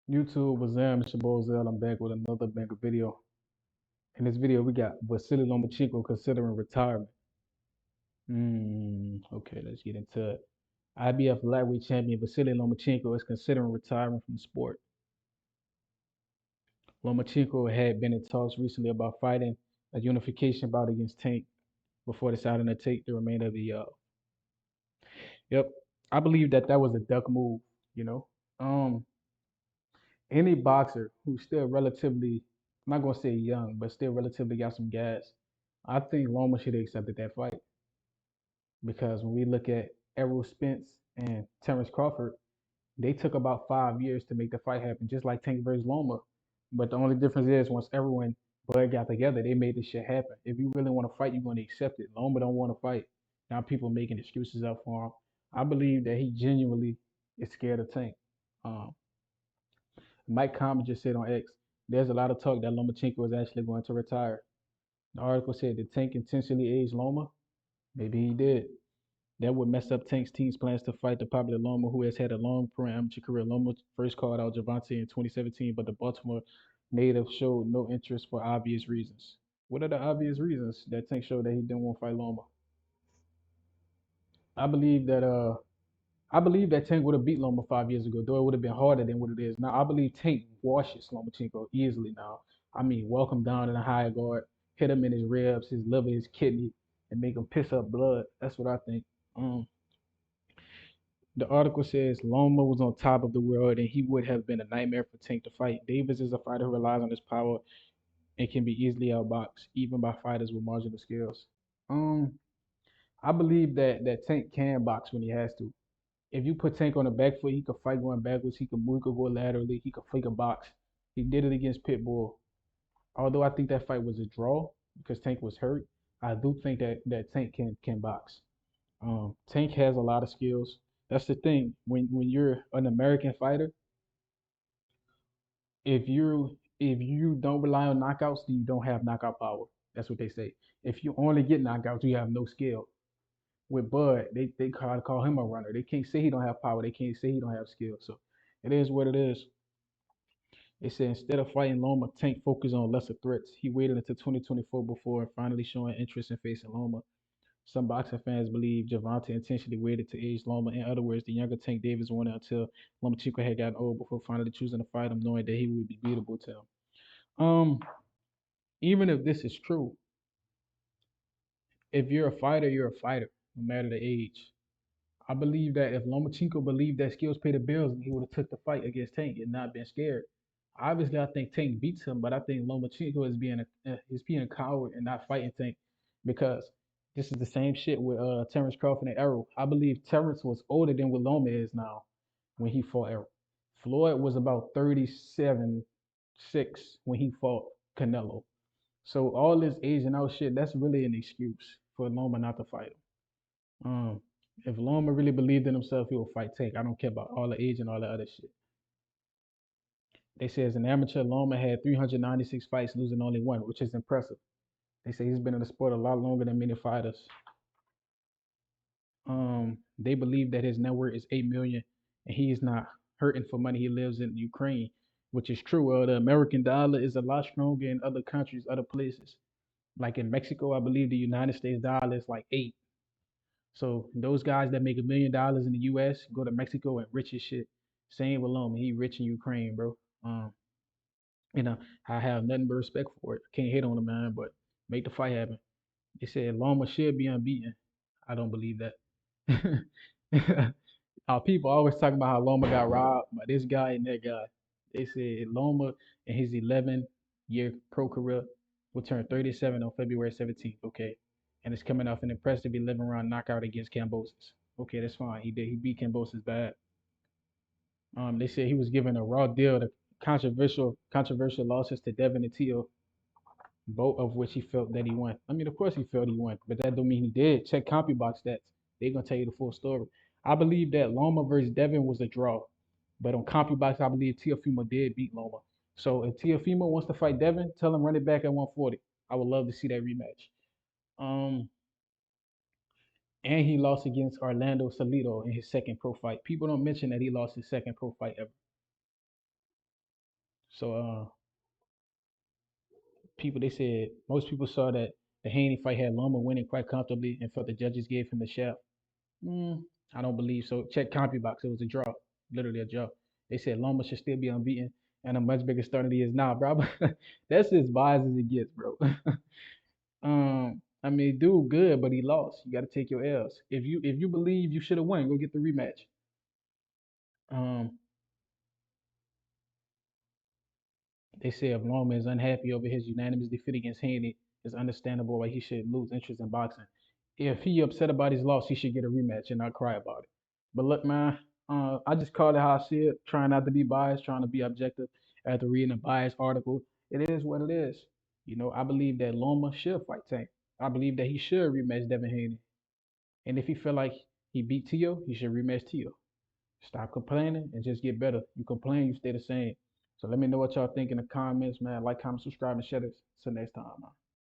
YouTube was Zam and Shabozell. I'm back with another mega video. In this video, we got Vasily Lomachenko considering retirement. Okay, let's get into it. IBF lightweight champion Vasily Lomachenko is considering retiring from the sport. Lomachenko had been in talks recently about fighting a unification bout against Tank before deciding to take the remainder of the. Yep, I believe that was a duck move. You know, um, any boxer who's still relatively, I'm not gonna say young, but still relatively got some gas, I think Loma should have accepted that fight because when we look at Errol Spence and Terrence Crawford, they took about 5 years to make the fight happen, just like Tank versus Loma. But the only difference is once everyone Bud got together, they made this shit happen. If you really want to fight, you're going to accept it. Loma don't want to fight. Now people making excuses up for him. I believe that he genuinely is scared of Tank. Um, Mike Common just said on X, there's a lot of talk that Lomachenko is actually going to retire. The article said did Tank intentionally age Loma? Maybe he did. That would mess up Tank's team's plans to fight the popular Loma, who has had a long pro amateur career. Loma first called out Gervontay in 2017, but the Baltimore native showed no interest for obvious reasons. What are the obvious reasons that Tank showed that he didn't want to fight Loma? I believe that I believe that Tank would have beat Loma 5 years ago, though it would have been harder than what it is now. I believe Tank washes Lomachenko easily now. I mean, walk him down in a high guard, hit him in his ribs, his liver, his kidney, and make him piss up blood. That's what I think. Um, the article says Loma was on top of the world and he would have been a nightmare for Tank to fight. Davis is a fighter who relies on his power and can be easily outboxed, even by fighters with marginal skills. Um, I believe that Tank can box when he has to. If you put Tank on the back foot, he could fight going backwards. He could move, he could go laterally. He could box. He did it against Pitbull. Although I think that fight was a draw because Tank was hurt, I do think that Tank can box. Tank has a lot of skills. That's the thing. When you're an American fighter, if you don't rely on knockouts, then you don't have knockout power. That's what they say. If you only get knockouts, you have no skill. With Bud, they call him a runner. They can't say he don't have power. They can't say he don't have skill. So it is what it is. They said instead of fighting Loma, Tank focused on lesser threats. He waited until 2024 before finally showing interest in facing Loma. Some boxing fans believe Gervontay intentionally waited to age Loma. In other words, the younger Tank Davis wanted until Lomachenko had gotten old before finally choosing to fight him, knowing that he would be beatable to him. Um, Even if this is true, if you're a fighter, you're a fighter, no matter the age. I believe that if Lomachenko believed that skills pay the bills, he would have took the fight against Tank and not been scared. Obviously, I think Tank beats him, but I think Lomachenko is being a coward and not fighting Tank because this is the same shit with Terrence Crawford and Errol. I believe Terrence was older than what Loma is now when he fought Errol. Floyd was about 37, 6 when he fought Canelo. So all this aging out shit, that's really an excuse for Loma not to fight him. If Loma really believed in himself, he would fight Tank. I don't care about all the age and all the other shit. They say as an amateur, Loma had 396 fights, losing only one, which is impressive. They say he's been in the sport a lot longer than many fighters. They believe that his net worth is 8 million, and he is not hurting for money. He lives in Ukraine, which is true. The American dollar is a lot stronger in other countries, other places. Like in Mexico, I believe the United States dollar is like 8. So those guys that make $1 million in the U.S. go to Mexico and rich as shit. Same with Loma, he rich in Ukraine, bro. Um, you know, I have nothing but respect for it. Can't hate on the man, but make the fight happen. They said Loma should be unbeaten. I don't believe that. People always talk about how Loma got robbed by this guy and that guy. They said Loma in his 11-year pro career will turn 37 on February 17th. Okay, and it's coming off an impressive 11-round knockout against Cambosis. Okay, that's fine. He did. He beat Cambosis bad. They said he was given a raw deal to controversial losses to Devin and Teal, both of which he felt that he won. I mean, of course he felt he won, but that don't mean he did. Check CompuBox stats. They're gonna tell you the full story. I believe that Loma versus Devin was a draw, but on CompuBox, I believe Teofimo did beat Loma. So if Teofimo wants to fight Devin, tell him run it back at 140. I would love to see that rematch. Um, and he lost against Orlando Salido in his second pro fight. People don't mention that he lost his second pro fight ever. So people they said most people saw that the Haney fight had Loma winning quite comfortably and felt the judges gave him the shaft. Mm, I don't believe so. Check CompuBox. It was a draw, literally a draw. They said Loma should still be unbeaten and a much bigger star than he is now, bro. That's as biased as it gets, bro. I mean, dude, good, but he lost. You got to take your L's. If you believe you should have won, go get the rematch. Um, they say if Loma is unhappy over his unanimous defeat against Haney, it's understandable why he should lose interest in boxing. If he upset about his loss, he should get a rematch and not cry about it. But look, man, I just call it how I see it. Trying not to be biased, trying to be objective. After reading a biased article, it is what it is. I believe that Loma should fight Tank. I believe that he should rematch Devin Haney. And if he feel like he beat Tio, he should rematch Tio. Stop complaining and just get better. You complain, you stay the same. So let me know what y'all think in the comments, man. Like, comment, subscribe, and share this. Till next time, man.